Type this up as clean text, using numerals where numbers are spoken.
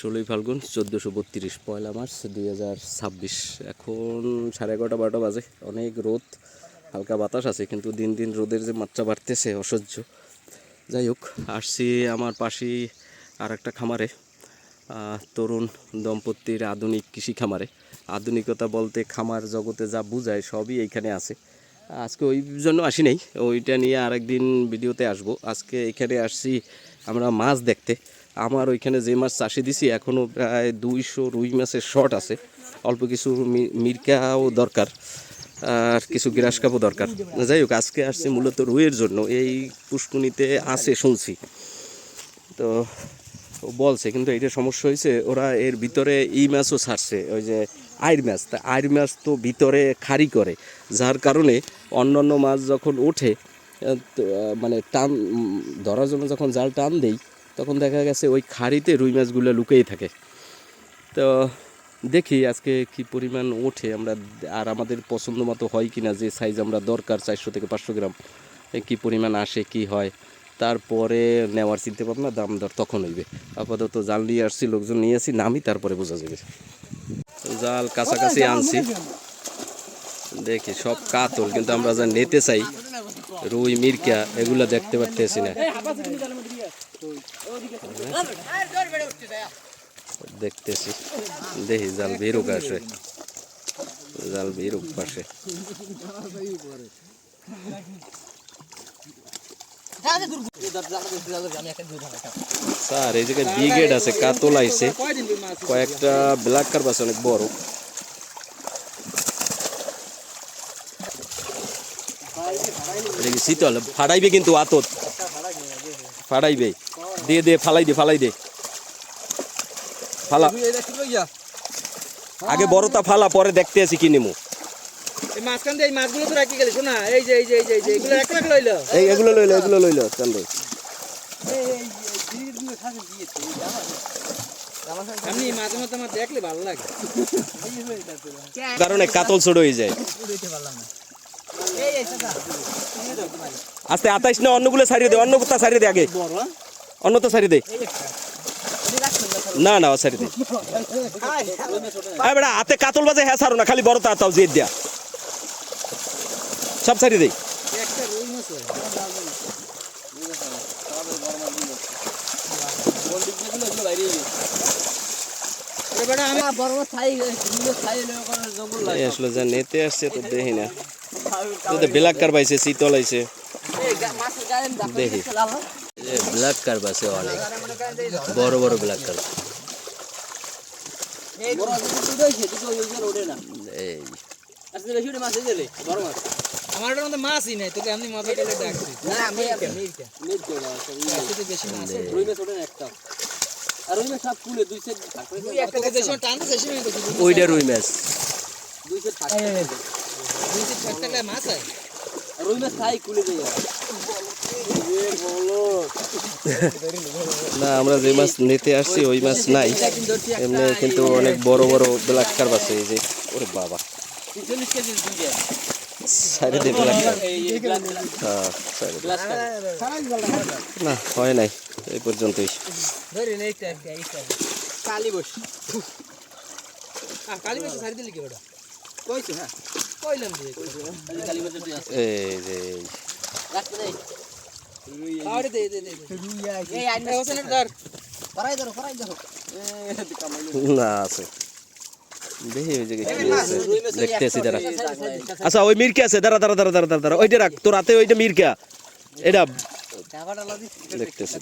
16ই ফাল্গুন 1432 পয়লা March 2026। এখন 11:30-12টা বাজে। অনেক রোদ, হালকা বাতাস আছে, কিন্তু দিন দিন রোদের যে মাত্রা বাড়তেছে অসহ্য। যাই হোক, আসছি আমার পাশেই আর একটা খামারে, তরুণ দম্পতির আধুনিক কৃষি খামারে। আধুনিকতা বলতে খামার জগতে যা বোঝায় সবই এইখানে আছে। আজকে ওই জন্য আসি নাই, ওইটা নিয়ে আরেকদিন ভিডিওতে আসব। আজকে এখানে আসছি আমরা মাছ দেখতে। আমার ওইখানে যে মাছ চাষি দিছি এখনও প্রায় 200 রুই মাছের শর্ট আছে। অল্প কিছু মিরকাও দরকার, আর কিছু গ্রাস কাপও দরকার। যাই হোক, আজকে আসছি মূলত রুইয়ের জন্য। এই পুষ্কুনিতে আছে শুনছি, তো বলছে, কিন্তু এইটা সমস্যা হয়েছে, ওরা এর ভিতরে ই মাছও ছাড়ছে, ওই যে আইর মাছ। তা আইর মাছ তো ভিতরে খাড়ি করে, যার কারণে অন্যান্য মাছ যখন ওঠে, মানে টান ধরার জন্য যখন জাল টান দেই, তখন দেখা গেছে ওই খাড়িতে রুই মাছগুলো লুকিয়ে থাকে। তো দেখি আজকে কি পরিমাণ ওঠে, আমরা আর আমাদের পছন্দ মতো হয় কিনা, যে সাইজ আমরা দরকার 400 থেকে 500 গ্রাম, কি পরিমাণ আসে কি হয়, তারপরে নেওয়ার চিন্তা ভাবনা, দাম দর তখন হইবে। আপাতত জাল নিয়ে আসছি, লোকজন নিয়ে আসি, নামি তারপরে বোঝা যাবে। জাল কাছাকাছি আনছি, দেখি সব কাতল, কিন্তু আমরা যা নিতে চাই রুই মিরকা এগুলা দেখতে পারতেছি না। দেখতেছি, দেখি জাল বেরুক আসে, জাল বেরুক পাশে। স্যার এই জায়গায় ব্রিগেড আছে, কাতল আইছে, কয়েকটা ব্ল্যাক কার্প আছে অনেক বড়। শীতল ফাড়াইবে, কিন্তু আতত ফাড়াইবে, দিয়ে দে, ফালাই দে, ফালাই দে, ফালা আগে বড়টা ফালা, পরে দেখতে আছি কি নেমু। এগুলো লইল চান্দ, কারণে কাতল ছোট হয়ে যায়। আস্তে 28 না, অন্যগুলো ছাড়িয়ে দে, অন্য কোথা ছাড়িয়ে দে, আগে অন্যটা ছাড়িয়ে দে। না না ছাড়িয়ে দে, বেটা হাতে কাতল বাজে, হ্যাঁ ছাড়ো না, খালি বড় তাও জেদ দিয়া, সব ছাড়িয়ে দে। আসলে যা নেতে আসছে তো দেখি না, ব্ল্যাক কার্প আইছে, শীতল আইছে, দেখি ব্ল্যাক কার্প আছে অনেক বড় বড় ব্ল্যাক কার্প। মাছই নাই তোকে, আমি মজা করে ডাকছি। ওইটা রুই মাছ, না আমরা যে মাছ নিতে আসছি ওই মাছ নাই, এমনি কিন্তু অনেক বড় বড় ব্ল্যাক কার্প আছে। এই যে ওরে বাবা, না হয় নাই, এই পর্যন্তই। না আছে, দেখি ওই জায়গায় কি আছে, দেখতেছি দাঁড়া। আচ্ছা ওই মিরকা আছে, দাঁড়া দাঁড়া দাঁড়া দাঁড়া দাঁড়া, ওইটা রাখ তোর হাতে, ওইটা মিরকা, এটা দেখতেছি।